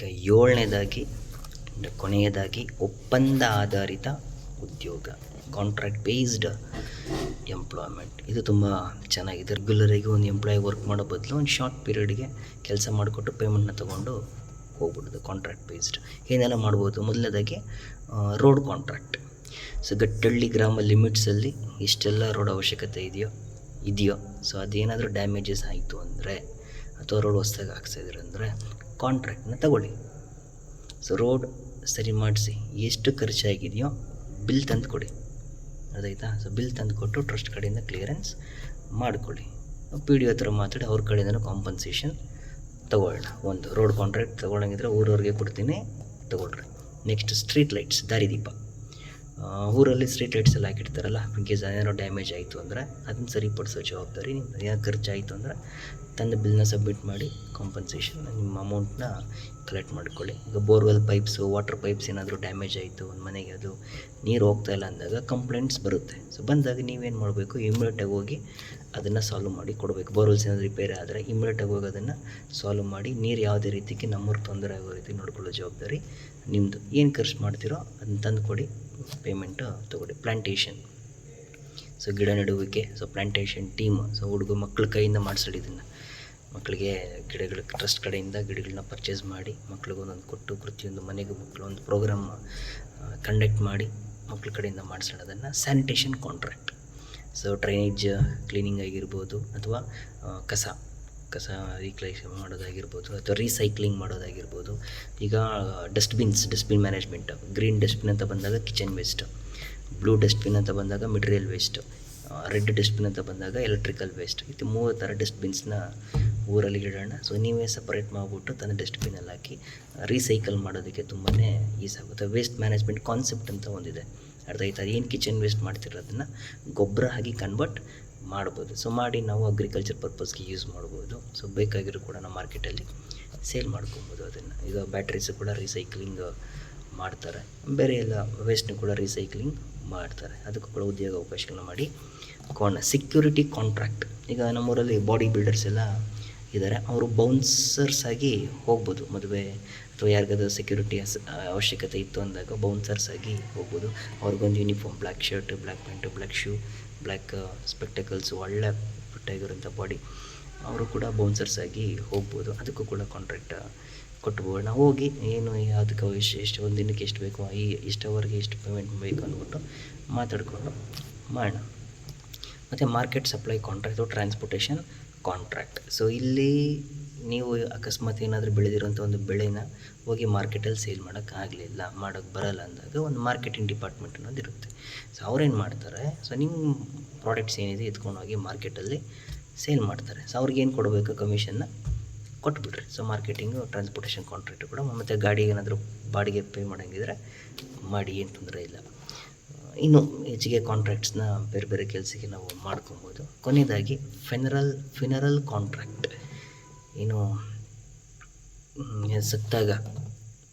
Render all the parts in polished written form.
ಈಗ 7ನೇದಾಗಿ ಕೊನೆಯದಾಗಿ ಒಪ್ಪಂದ ಆಧಾರಿತ ಉದ್ಯೋಗ, ಕಾಂಟ್ರಾಕ್ಟ್ ಬೇಸ್ಡ್ ಎಂಪ್ಲಾಯ್ಮೆಂಟ್. ಇದು ತುಂಬ ಚೆನ್ನಾಗಿದೆ. ರೆಗ್ಯುಲರಾಗಿ ಒಂದು ಎಂಪ್ಲಾಯಿ ವರ್ಕ್ ಮಾಡೋ ಬದಲು ಒಂದು ಶಾರ್ಟ್ ಪೀರಿಯಡ್ಗೆ ಕೆಲಸ ಮಾಡಿಕೊಟ್ಟು ಪೇಮೆಂಟ್ನ ತೊಗೊಂಡು ಹೋಗ್ಬಿಡೋದು. ಕಾಂಟ್ರಾಕ್ಟ್ ಬೇಸ್ಡ್ ಏನೆಲ್ಲ ಮಾಡ್ಬೋದು? ಮೊದಲನೇದಾಗಿ ರೋಡ್ ಕಾಂಟ್ರಾಕ್ಟ್. ಸೊ ಗಟ್ಟಳ್ಳಿ ಗ್ರಾಮ ಲಿಮಿಟ್ಸಲ್ಲಿ ಇಷ್ಟೆಲ್ಲ ರೋಡ್ ಅವಶ್ಯಕತೆ ಇದೆಯೋ ಸೊ ಅದೇನಾದರೂ ಡ್ಯಾಮೇಜಸ್ ಆಯಿತು ಅಂದರೆ ಅಥವಾ ರೋಡ್ ಹೊಸ್ದಾಗಿ ಹಾಕ್ಸಿದ್ರೆ ಅಂದರೆ ಕಾಂಟ್ರಾಕ್ಟ್ನ ತಗೊಳ್ಳಿ. ಸೊ ರೋಡ್ ಸರಿ ಮಾಡಿಸಿ ಎಷ್ಟು ಖರ್ಚಾಗಿದೆಯೋ ಬಿಲ್ ತಂದು ಕೊಡಿ, ಅದಾಯ್ತಾ? ಸೊ ಬಿಲ್ ತಂದು ಕೊಟ್ಟು ಟ್ರಸ್ಟ್ ಕಡೆಯಿಂದ ಕ್ಲಿಯರೆನ್ಸ್ ಮಾಡಿಕೊಳ್ಳಿ. ಪಿ ಡಿ ಒ ಹತ್ರ ಮಾತಾಡಿ ಅವ್ರ ಕಡೆಯಿಂದನೂ ಕಾಂಪನ್ಸೇಷನ್ ತೊಗೊಳ್ಳೋಣ. ಒಂದು ರೋಡ್ ಕಾಂಟ್ರಾಕ್ಟ್ ತೊಗೊಳಂಗಿದ್ರೆ ಊರವ್ರಿಗೆ ಕೊಡ್ತೀನಿ, ತೊಗೊಳ್ರಿ. ನೆಕ್ಸ್ಟ್ ಸ್ಟ್ರೀಟ್ ಲೈಟ್ಸ್, ದಾರಿದೀಪ. ಊರಲ್ಲಿ ಸ್ಟ್ರೀಟ್ ಲೈಟ್ಸ್ ಎಲ್ಲ ಹಾಕಿರ್ತಾರಲ್ಲ, ಇನ್ ಕೇಸ್ ಏನಾದ್ರು ಡ್ಯಾಮೇಜ್ ಆಯಿತು ಅಂದರೆ ಅದನ್ನು ಸರಿಪಡಿಸೋ ಜವಾಬ್ದಾರಿ ನಿಮ್ಮದು. ಏನೋ ಖರ್ಚಾಯಿತು ಅಂದರೆ ತಂದು ಬಿಲ್ನ ಸಬ್ಮಿಟ್ ಮಾಡಿ ಕಾಂಪನ್ಸೇಷನ್ ನಿಮ್ಮ ಅಮೌಂಟ್ನ ಕಲೆಕ್ಟ್ ಮಾಡ್ಕೊಳ್ಳಿ. ಈಗ ಬೋರ್ವೆಲ್ ಪೈಪ್ಸು, ವಾಟರ್ ಪೈಪ್ಸ್ ಏನಾದರೂ ಡ್ಯಾಮೇಜ್ ಆಯಿತು ಒಂದು ಮನೆಗೆ, ಅದು ನೀರು ಹೋಗ್ತಾಯಿಲ್ಲ ಅಂದಾಗ ಕಂಪ್ಲೇಂಟ್ಸ್ ಬರುತ್ತೆ. ಸೊ ಬಂದಾಗ ನೀವೇನು ಮಾಡಬೇಕು? ಇಮಿಡಿಯೇಟಾಗಿ ಹೋಗಿ ಅದನ್ನು ಸಾಲ್ವ್ ಮಾಡಿ ಕೊಡಬೇಕು. ಬೋರ್ವೆಲ್ಸ್ ಏನಾದರೂ ರಿಪೇರಿ ಆದರೆ ಇಮಿಡಿಯೇಟಾಗಿ ಹೋಗಿ ಅದನ್ನು ಸಾಲ್ವ್ ಮಾಡಿ ನೀರು ಯಾವುದೇ ರೀತಿಗೆ ನಮ್ಮವ್ರಿಗೆ ತೊಂದರೆ ಆಗೋ ರೀತಿ ನೋಡ್ಕೊಳ್ಳೋ ಜವಾಬ್ದಾರಿ ನಿಮ್ಮದು. ಏನು ಖರ್ಚು ಮಾಡ್ತೀರೋ ಅದನ್ನು ತಂದು ಕೊಡಿ, ಪೇಮೆಂಟು ತೊಗೊಳ್ಳಿ. ಪ್ಲ್ಯಾಂಟೇಷನ್, ಸೊ ಗಿಡ ನೆಡುವಿಕೆ, ಸೊ ಪ್ಲ್ಯಾಂಟೇಷನ್ ಟೀಮ್. ಸೊ ಮಕ್ಕಳ ಕೈಯಿಂದ ಮಾಡಿಸೋದು. ಇದನ್ನು ಮಕ್ಕಳಿಗೆ ಗಿಡಗಳ ಟ್ರಸ್ಟ್ ಕಡೆಯಿಂದ ಗಿಡಗಳನ್ನ ಪರ್ಚೇಸ್ ಮಾಡಿ ಮಕ್ಳಿಗೊಂದೊಂದು ಕೊಟ್ಟು ಪ್ರತಿಯೊಂದು ಮನೆಗೂ ಮಕ್ಕಳು ಒಂದು ಪ್ರೋಗ್ರಾಮ್ ಕಂಡಕ್ಟ್ ಮಾಡಿ ಮಕ್ಳ ಕಡೆಯಿಂದ ಮಾಡಿಸೋದನ್ನು sanitation contract. So drainage cleaning ಆಗಿರ್ಬೋದು, ಅಥವಾ ಕಸ ರೀಕ್ಲೈನ್ ಮಾಡೋದಾಗಿರ್ಬೋದು, ಅಥವಾ ರೀಸೈಕ್ಲಿಂಗ್ ಮಾಡೋದಾಗಿರ್ಬೋದು. ಈಗ ಡಸ್ಟ್ಬಿನ್ ಮ್ಯಾನೇಜ್ಮೆಂಟ್. ಗ್ರೀನ್ ಡಸ್ಟ್ಬಿನ್ ಅಂತ ಬಂದಾಗ ಕಿಚನ್ ವೇಸ್ಟ್, ಬ್ಲೂ ಡಸ್ಟ್ಬಿನ್ ಅಂತ ಬಂದಾಗ ಮೆಟೀರಿಯಲ್ ವೇಸ್ಟ್, ರೆಡ್ ಡಸ್ಟ್ಬಿನ್ ಅಂತ ಬಂದಾಗ ಎಲೆಕ್ಟ್ರಿಕಲ್ ವೇಸ್ಟ್. ಇದು 3 ಥರ ಡಸ್ಟ್ಬಿನ್ಸ್ನ ಊರಲ್ಲಿ ಇಡೋಣ. ಸೊ ನೀವೇ ಸಪ್ರೇಟ್ ಮಾಡಿಬಿಟ್ಟು ತನ್ನ ಡಸ್ಟ್ಬಿನಲ್ಲಿ ಹಾಕಿ ರೀಸೈಕಲ್ ಮಾಡೋದಕ್ಕೆ ತುಂಬಾ ಈಸಿ ಆಗುತ್ತೆ. ವೇಸ್ಟ್ ಮ್ಯಾನೇಜ್ಮೆಂಟ್ ಕಾನ್ಸೆಪ್ಟ್ ಅಂತ ಒಂದಿದೆ, ಅರ್ಥ ಆಯ್ತು? ಏನು ಕಿಚನ್ ವೇಸ್ಟ್ ಮಾಡ್ತಿರೋದನ್ನು ಗೊಬ್ಬರ ಆಗಿ ಕನ್ವರ್ಟ್ ಮಾಡ್ಬೋದು. ಸೊ ಮಾಡಿ ನಾವು ಅಗ್ರಿಕಲ್ಚರ್ ಪರ್ಪಸ್ಗೆ ಯೂಸ್ ಮಾಡ್ಬೋದು. ಸೊ ಬೇಕಾಗಿರೋ ಕೂಡ ನಾವು ಮಾರ್ಕೆಟಲ್ಲಿ ಸೇಲ್ ಮಾಡ್ಕೊಬೋದು ಅದನ್ನು. ಈಗ ಬ್ಯಾಟ್ರೀಸು ಕೂಡ ರೀಸೈಕ್ಲಿಂಗ್ ಮಾಡ್ತಾರೆ, ಬೇರೆ ಎಲ್ಲ ವೇಸ್ಟ್ನು ಕೂಡ ರೀಸೈಕ್ಲಿಂಗ್ ಮಾಡ್ತಾರೆ. ಅದಕ್ಕೂ ಕೂಡ ಉದ್ಯೋಗ ಅವಕಾಶಗಳನ್ನ ಮಾಡಿ ಸೆಕ್ಯೂರಿಟಿ ಕಾಂಟ್ರಾಕ್ಟ್. ಈಗ ನಮ್ಮೂರಲ್ಲಿ ಬಾಡಿ ಬಿಲ್ಡರ್ಸ್ ಎಲ್ಲ ಇದ್ದಾರೆ, ಅವರು ಬೌನ್ಸರ್ಸ್ ಆಗಿ ಹೋಗ್ಬೋದು. ಮದುವೆ ಅಥವಾ ಯಾರಿಗಾದ್ರೂ ಸೆಕ್ಯೂರಿಟಿ ಅವಶ್ಯಕತೆ ಇತ್ತು ಅಂದಾಗ ಬೌನ್ಸರ್ಸ್ ಆಗಿ ಹೋಗ್ಬೋದು. ಅವ್ರಿಗೊಂದು uniform, black shirt, black pants, black shoe, black spectacles, ಒಳ್ಳೆ ಪುಟ್ಟಾಗಿರೋಂಥ ಬಾಡಿ, ಅವರು ಕೂಡ ಬೌನ್ಸರ್ಸ್ ಆಗಿ ಹೋಗ್ಬೋದು. ಅದಕ್ಕೂ ಕೂಡ ಕಾಂಟ್ರಾಕ್ಟ್ ಕೊಟ್ಬೋದು. ನಾವು ಹೋಗಿ ಏನು ಅದಕ್ಕೆ ಎಷ್ಟು ಒಂದು ದಿನಕ್ಕೆ ಎಷ್ಟು ಬೇಕು, ಇಷ್ಟು ಅವರ್ಗೆ ಎಷ್ಟು ಪೇಮೆಂಟ್ ಬೇಕು ಅಂದ್ಬಿಟ್ಟು ಮಾತಾಡಿಕೊಂಡು ಮಾಡೋಣ. ಮತ್ತು market supply contract, transportation contract. So ಇಲ್ಲಿ ನೀವು ಅಕಸ್ಮಾತ್ ಏನಾದರೂ ಬೆಳೆದಿರೋಂಥ ಒಂದು ಬೆಳೆನ ಹೋಗಿ ಮಾರ್ಕೆಟಲ್ಲಿ ಸೇಲ್ ಮಾಡೋಕ್ಕೆ ಬರಲ್ಲ ಅಂದಾಗ ಒಂದು ಮಾರ್ಕೆಟಿಂಗ್ ಡಿಪಾರ್ಟ್ಮೆಂಟ್ ಅನ್ನೋದು ಇರುತ್ತೆ. ಸೊ ಅವ್ರೇನು ಮಾಡ್ತಾರೆ? ಸೊ ನಿಮ್ಮ ಪ್ರಾಡಕ್ಟ್ಸ್ ಏನಿದೆ ಎತ್ಕೊಂಡೋಗಿ ಮಾರ್ಕೆಟಲ್ಲಿ ಸೇಲ್ ಮಾಡ್ತಾರೆ. ಸೊ ಅವ್ರಿಗೇನು ಕೊಡಬೇಕು? ಕಮಿಷನ್ನ ಕೊಟ್ಬಿಡ್ರಿ. ಸೊ ಮಾರ್ಕೆಟಿಂಗು, ಟ್ರಾನ್ಸ್ಪೋರ್ಟೇಷನ್ ಕಾಂಟ್ರಾಕ್ಟು ಕೂಡ. ಮತ್ತು ಗಾಡಿಗೆ ಏನಾದರೂ ಬಾಡಿಗೆ ಪೇ ಮಾಡೋಂಗಿದ್ರೆ ಮಾಡಿ, ಏನು ತೊಂದರೆ ಇಲ್ಲ. ಇನ್ನು ಹೆಚ್ಚಿಗೆ ಕಾಂಟ್ರಾಕ್ಟ್ಸ್ನ ಬೇರೆ ಬೇರೆ ಕೆಲಸಕ್ಕೆ ನಾವು ಮಾಡ್ಕೊಬೋದು. ಕೊನೆಯದಾಗಿ ಫಿನರಲ್ ಕಾಂಟ್ರಾಕ್ಟ್. ಏನು ಸತ್ತಾಗ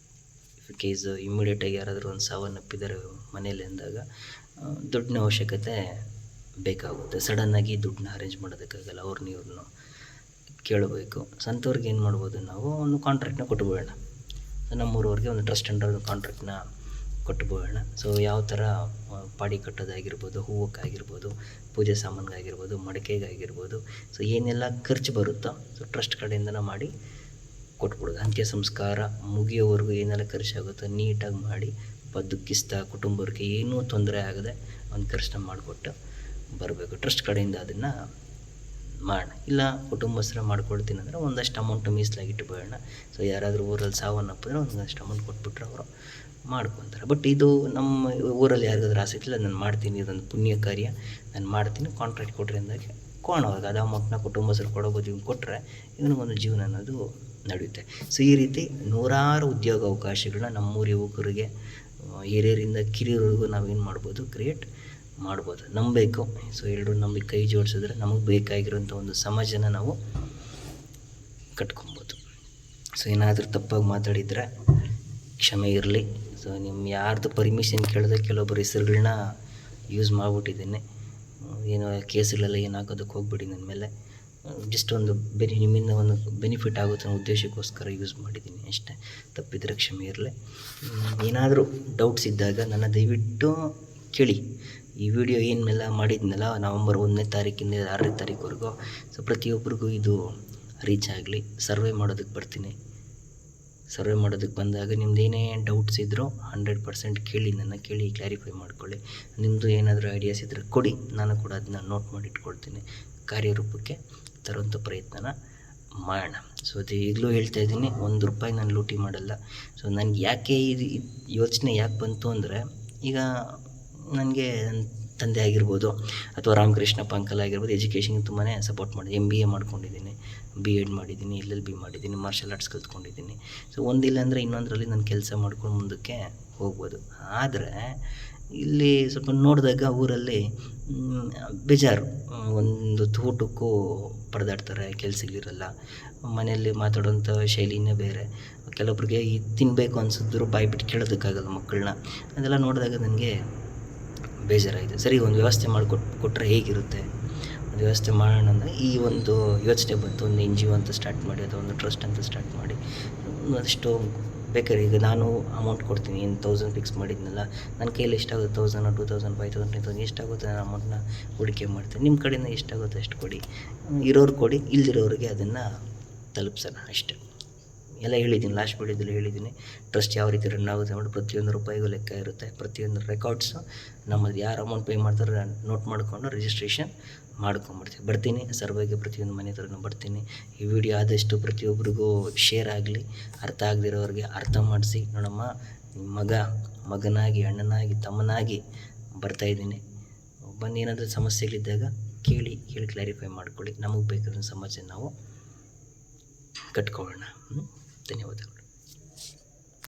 ಕೇಸ್ ಇಮ್ಮಿಡಿಯೇಟಾಗಿ ಯಾರಾದರೂ ಒಂದು ಸಾವನ್ನಪ್ಪಿದ್ದಾರೆ ಮನೇಲಿ ಅಂದಾಗ ದುಡ್ಡಿನ ಅವಶ್ಯಕತೆ ಬೇಕಾಗುತ್ತೆ. ಸಡನ್ನಾಗಿ ದುಡ್ಡನ್ನ ಅರೇಂಜ್ ಮಾಡೋದಕ್ಕಾಗಲ್ಲ, ಇವ್ರನ್ನೂ ಕೇಳಬೇಕು. ಅಂಥವ್ರಿಗೆ ಏನು ಮಾಡ್ಬೋದು? ನಾವು ಒಂದು ಕಾಂಟ್ರಾಕ್ಟ್ನ ಕೊಟ್ಬಿಡೋಣ. ನಮ್ಮೂರವ್ರಿಗೆ ಒಂದು ಟ್ರಸ್ಟ್ ಅಂಡರ್ ಕಾಂಟ್ರಾಕ್ಟ್ನ ಕೊಟ್ಬಿಡೋಣ. ಸೊ ಯಾವ ಥರ ಪಾಡಿ ಕಟ್ಟೋದಾಗಿರ್ಬೋದು, ಹೂವಕ್ಕಾಗಿರ್ಬೋದು, ಪೂಜೆ ಸಾಮಾನಿಗಾಗಿರ್ಬೋದು, ಮಡಿಕೆಗಾಗಿರ್ಬೋದು. ಸೊ ಏನೆಲ್ಲ ಖರ್ಚು ಬರುತ್ತೋ ಸೊ ಟ್ರಸ್ಟ್ ಕಡೆಯಿಂದನೇ ಮಾಡಿ ಕೊಟ್ಬಿಡೋದು. ಅಂತ್ಯ ಸಂಸ್ಕಾರ ಮುಗಿಯೋವರೆಗೂ ಏನೆಲ್ಲ ಖರ್ಚಾಗುತ್ತೋ ನೀಟಾಗಿ ಮಾಡಿ ದುಃಖಿಸ್ತಾ ಕುಟುಂಬಕ್ಕೆ ಏನೂ ತೊಂದರೆ ಆಗದೆ ಒಂದು ಖರ್ಚನ್ನ ಮಾಡಿಕೊಟ್ಟು ಬರಬೇಕು. ಟ್ರಸ್ಟ್ ಕಡೆಯಿಂದ ಅದನ್ನು ಮಾಡೋಣ. ಇಲ್ಲ ಕುಟುಂಬಸ್ಥರ ಮಾಡ್ಕೊಳ್ತೀನಿ ಅಂದರೆ ಒಂದಷ್ಟು ಅಮೌಂಟು ಮೀಸಲಾಗಿಟ್ಟು ಬೇಡ. ಸೊ ಯಾರಾದರೂ ಊರಲ್ಲಿ ಸಾವನ್ನಪ್ಪಿದ್ರೆ ಒಂದಷ್ಟು ಅಮೌಂಟ್ ಕೊಟ್ಬಿಟ್ರೆ ಅವರು ಮಾಡ್ಕೊತಾರೆ. ಬಟ್ ಇದು ನಮ್ಮ ಊರಲ್ಲಿ ಯಾರಿಗಾದ್ರೂ ಆಸಕ್ತಿ ಇಲ್ಲ, ನಾನು ಮಾಡ್ತೀನಿ, ಇದೊಂದು ಪುಣ್ಯ ಕಾರ್ಯ, ನಾನು ಮಾಡ್ತೀನಿ, ಕಾಂಟ್ರಾಕ್ಟ್ ಕೊಟ್ಟರೆ ಅಂದಾಗ ಕೊಡೋವಾಗ ಅದು ಅಮೌಂಟ್ನ ಕುಟುಂಬಸ್ಥರು ಕೊಡೋಬೋದು. ಇವ್ನು ಕೊಟ್ಟರೆ ಇವನಿಗೊಂದು ಜೀವನ ಅನ್ನೋದು ನಡೆಯುತ್ತೆ. ಸೊ ಈ ರೀತಿ ನೂರಾರು ಉದ್ಯೋಗ ಅವಕಾಶಗಳನ್ನ ನಮ್ಮೂರ ಯುವಕರಿಗೆ, ಹಿರಿಯರಿಂದ ಕಿರಿಯರಿಗೂ ನಾವೇನು ಮಾಡ್ಬೋದು? ಕ್ರಿಯೇಟ್ ಮಾಡ್ಬೋದು. ನಂಬಬೇಕು. ಸೊ ಎಲ್ಲರೂ ನಮಗೆ ಕೈ ಜೋಡಿಸಿದ್ರೆ ನಮಗೆ ಬೇಕಾಗಿರೋಂಥ ಒಂದು ಸಮಾಜನ ನಾವು ಕಟ್ಕೊಬೋದು. ಸೊ ಏನಾದರೂ ತಪ್ಪಾಗಿ ಮಾತಾಡಿದರೆ ಕ್ಷಮೆ ಇರಲಿ. ಸೊ ನಿಮ್ಮ ಯಾರ್ದು ಪರ್ಮಿಷನ್ ಕೇಳಿದ್ರೆ ಕೆಲವೊಬ್ಬರು ಹೆಸರುಗಳನ್ನ ಯೂಸ್ ಮಾಡಿಬಿಟ್ಟಿದ್ದೀನಿ. ಏನೋ ಕೇಸುಗಳೆಲ್ಲ ಏನು ಹಾಕೋದಕ್ಕೆ ಹೋಗ್ಬಿಡಿ ನನ್ನ ಮೇಲೆ. ಜಸ್ಟ್ ಒಂದು ನಿಮ್ಮಿಂದ ಒಂದು ಬೆನಿಫಿಟ್ ಆಗುತ್ತೆ ಅನ್ನೋ ಉದ್ದೇಶಕ್ಕೋಸ್ಕರ ಯೂಸ್ ಮಾಡಿದ್ದೀನಿ ಅಷ್ಟೇ. ತಪ್ಪಿದರೆ ಕ್ಷಮೆ ಇರಲಿ. ಏನಾದರೂ ಡೌಟ್ಸ್ ಇದ್ದಾಗ ನನ್ನ ದಯವಿಟ್ಟು ಕೇಳಿ. ಈ ವಿಡಿಯೋ ಏನೆಲ್ಲ ಮಾಡಿದ್ನಲ್ಲ ನವಂಬರ್ 1ನೇ ತಾರೀಕಿಂದ 6ನೇ ತಾರೀಕುವರೆಗೂ, ಸೊ ಪ್ರತಿಯೊಬ್ಬರಿಗೂ ಇದು ರೀಚ್ ಆಗಲಿ. ಸರ್ವೆ ಮಾಡೋದಕ್ಕೆ ಬರ್ತೀನಿ. ಸರ್ವೆ ಮಾಡೋದಕ್ಕೆ ಬಂದಾಗ ನಿಮ್ದು ಏನೇ ಡೌಟ್ಸ್ ಇದ್ದರೂ 100% ಕೇಳಿ, ನನ್ನ ಕೇಳಿ ಕ್ಲಾರಿಫೈ ಮಾಡ್ಕೊಳ್ಳಿ. ನಿಮ್ಮದು ಏನಾದರೂ ಐಡಿಯಾಸ್ ಇದ್ದರೆ ಕೊಡಿ, ನಾನು ಕೂಡ ಅದನ್ನ ನೋಟ್ ಮಾಡಿ ಇಟ್ಕೊಳ್ತೀನಿ. ಕಾರ್ಯರೂಪಕ್ಕೆ ತರುವಂಥ ಪ್ರಯತ್ನನ ಮಾಡೋಣ. ಸೊ ಅದು ಈಗಲೂ ಹೇಳ್ತಾ ಇದ್ದೀನಿ, ₹1 ನಾನು ಲೂಟಿ ಮಾಡಲ್ಲ. ಸೊ ನನಗೆ ಯಾಕೆ ಇದು ಯೋಚನೆ ಯಾಕೆ ಬಂತು ಅಂದರೆ, ಈಗ ನನಗೆ ನನ್ನ ತಂದೆ ಆಗಿರ್ಬೋದು ಅಥವಾ ರಾಮಕೃಷ್ಣಪ್ಪ ಅಂಕಲ್ ಆಗಿರ್ಬೋದು ಎಜುಕೇಷನ್ಗೆ ತುಂಬಾ ಸಪೋರ್ಟ್ ಮಾಡಿ MBA ಮಾಡ್ಕೊಂಡಿದ್ದೀನಿ, B.Ed ಮಾಡಿದ್ದೀನಿ, LLB ಮಾಡಿದ್ದೀನಿ, ಮಾರ್ಷಲ್ ಆರ್ಟ್ಸ್ ಕಲ್ತ್ಕೊಂಡಿದ್ದೀನಿ. ಸೊ ಒಂದಿಲ್ಲ ಅಂದರೆ ಇನ್ನೊಂದರಲ್ಲಿ ನಾನು ಕೆಲಸ ಮಾಡ್ಕೊಂಡು ಮುಂದಕ್ಕೆ ಹೋಗ್ಬೋದು. ಆದರೆ ಇಲ್ಲಿ ಸ್ವಲ್ಪ ನೋಡಿದಾಗ ಊರಲ್ಲಿ ಬೇಜಾರು. ಒಂದು ಊಟಕ್ಕೂ ಪರದಾಡ್ತಾರೆ, ಕೆಲಸಗಳಿರಲ್ಲ, ಮನೆಯಲ್ಲಿ ಮಾತಾಡೋಂಥ ಶೈಲಿನೇ ಬೇರೆ. ಕೆಲವೊಬ್ರಿಗೆ ತಿನ್ನಬೇಕು ಅನಿಸಿದ್ರು ಬಾಯಿ ಬಿಟ್ಟು ಕೇಳೋದಕ್ಕಾಗಲ್ಲ ಮಕ್ಕಳನ್ನ. ಅದೆಲ್ಲ ನೋಡಿದಾಗ ನನಗೆ ಬೇಜಾರಾಯಿತು. ಸರಿ, ಒಂದು ವ್ಯವಸ್ಥೆ ಕೊಟ್ಟರೆ ಹೇಗಿರುತ್ತೆ, ಒಂದು ವ್ಯವಸ್ಥೆ ಮಾಡೋಣ ಅಂದರೆ ಈ ಒಂದು ಯೋಚನೆ ಬಂತು. ಒಂದು NGO ಅಂತ ಸ್ಟಾರ್ಟ್ ಮಾಡಿ ಅಥವಾ ಒಂದು ಟ್ರಸ್ಟ್ ಅಂತ ಸ್ಟಾರ್ಟ್ ಮಾಡಿ ಒಂದಷ್ಟು ಬೇಕಾದ್ರೆ ಈಗ ನಾನು ಅಮೌಂಟ್ ಕೊಡ್ತೀನಿ. ಏನು 1000 ಫಿಕ್ಸ್ ಮಾಡಿದ್ನಲ್ಲ, ನನ್ನ ಕೈಯಲ್ಲಿ ಎಷ್ಟಾಗುತ್ತೆ 1000, 2000, 5000, 10,000 ಎಷ್ಟಾಗುತ್ತೆ ನಾನು ಅಮೌಂಟನ್ನ ಹೂಡಿಕೆ ಮಾಡ್ತೀನಿ. ನಿಮ್ಮ ಕಡೆಯಿಂದ ಎಷ್ಟಾಗುತ್ತೆ ಅಷ್ಟು ಕೊಡಿ, ಇರೋರು ಕೊಡಿ, ಇಲ್ದಿರೋರಿಗೆ ಅದನ್ನು ತಲುಪಿಸೋಣ ಅಷ್ಟೇ. ಎಲ್ಲ ಹೇಳಿದ್ದೀನಿ, ಲಾಸ್ಟ್ ವಿಡಿಯೋದಲ್ಲಿ ಹೇಳಿದ್ದೀನಿ. ಟ್ರಸ್ಟ್ ಯಾವ ರೀತಿ ರನ್ ಆಗುತ್ತೆ ನೋಡಿ, ಪ್ರತಿಯೊಂದು ರೂಪಾಯಿಗೂ ಲೆಕ್ಕ ಇರುತ್ತೆ. ಪ್ರತಿಯೊಂದು ರೆಕಾರ್ಡ್ಸು ನಮ್ಮದು ಯಾರು ಅಮೌಂಟ್ ಪೇ ಮಾಡ್ತಾರೆ ನೋಟ್ ಮಾಡಿಕೊಂಡು ರಿಜಿಸ್ಟ್ರೇಷನ್ ಮಾಡ್ಕೊಂಬಿಡ್ತೀವಿ. ಬರ್ತೀನಿ ಸರ್ವೆಗೆ, ಪ್ರತಿಯೊಂದು ಮನೆ ಥರನೂ ಬರ್ತೀನಿ. ಈ ವಿಡಿಯೋ ಆದಷ್ಟು ಪ್ರತಿಯೊಬ್ಬರಿಗೂ ಶೇರ್ ಆಗಲಿ. ಅರ್ಥ ಆಗದಿರೋರಿಗೆ ಅರ್ಥ ಮಾಡಿಸಿ. ನೋಡಮ್ಮ, ಮಗನಾಗಿ, ಅಣ್ಣನಾಗಿ, ತಮ್ಮನಾಗಿ ಬರ್ತಾಯಿದ್ದೀನಿ. ಬಂದು ಏನಾದರೂ ಸಮಸ್ಯೆಗಳಿದ್ದಾಗ ಕೇಳಿ ಕ್ಲಾರಿಫೈ ಮಾಡ್ಕೊಳ್ಳಿ. ನಮಗೆ ಬೇಕಾದ ಸಮಾಜ ನಾವು ಕಟ್ಕೊಳ್ಳೋಣ. ಧನ್ಯವಾದಗಳು.